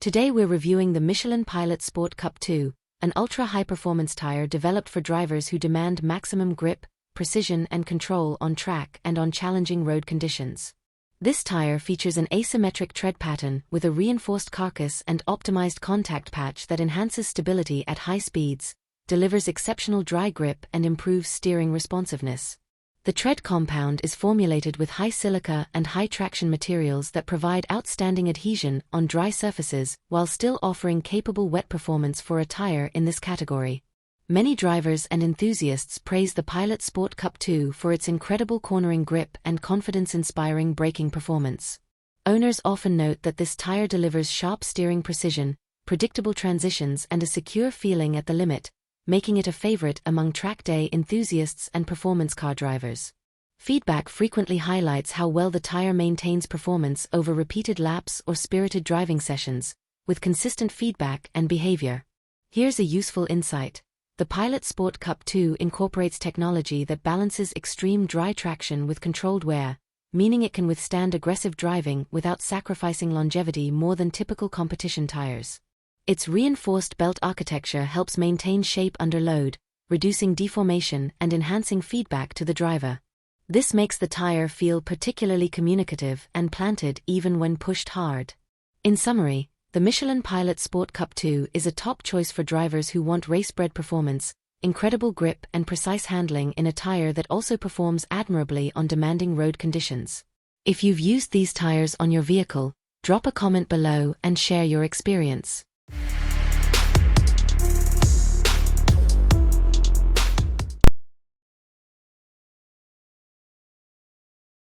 Today we're reviewing the Michelin Pilot Sport Cup 2, an ultra-high-performance tire developed for drivers who demand maximum grip, precision and control on track and on challenging road conditions. This tire features an asymmetric tread pattern with a reinforced carcass and optimized contact patch that enhances stability at high speeds, delivers exceptional dry grip and improves steering responsiveness. The tread compound is formulated with high silica and high traction materials that provide outstanding adhesion on dry surfaces while still offering capable wet performance for a tire in this category. Many drivers and enthusiasts praise the Pilot Sport Cup 2 for its incredible cornering grip and confidence-inspiring braking performance. Owners often note that this tire delivers sharp steering precision, predictable transitions and a secure feeling at the limit, making it a favorite among track day enthusiasts and performance car drivers. Feedback frequently highlights how well the tire maintains performance over repeated laps or spirited driving sessions, with consistent feedback and behavior. Here's a useful insight. The Pilot Sport Cup 2 incorporates technology that balances extreme dry traction with controlled wear, meaning it can withstand aggressive driving without sacrificing longevity more than typical competition tires. Its reinforced belt architecture helps maintain shape under load, reducing deformation and enhancing feedback to the driver. This makes the tire feel particularly communicative and planted even when pushed hard. In summary, the Michelin Pilot Sport Cup 2 is a top choice for drivers who want race-bred performance, incredible grip and precise handling in a tire that also performs admirably on demanding road conditions. If you've used these tires on your vehicle, drop a comment below and share your experience.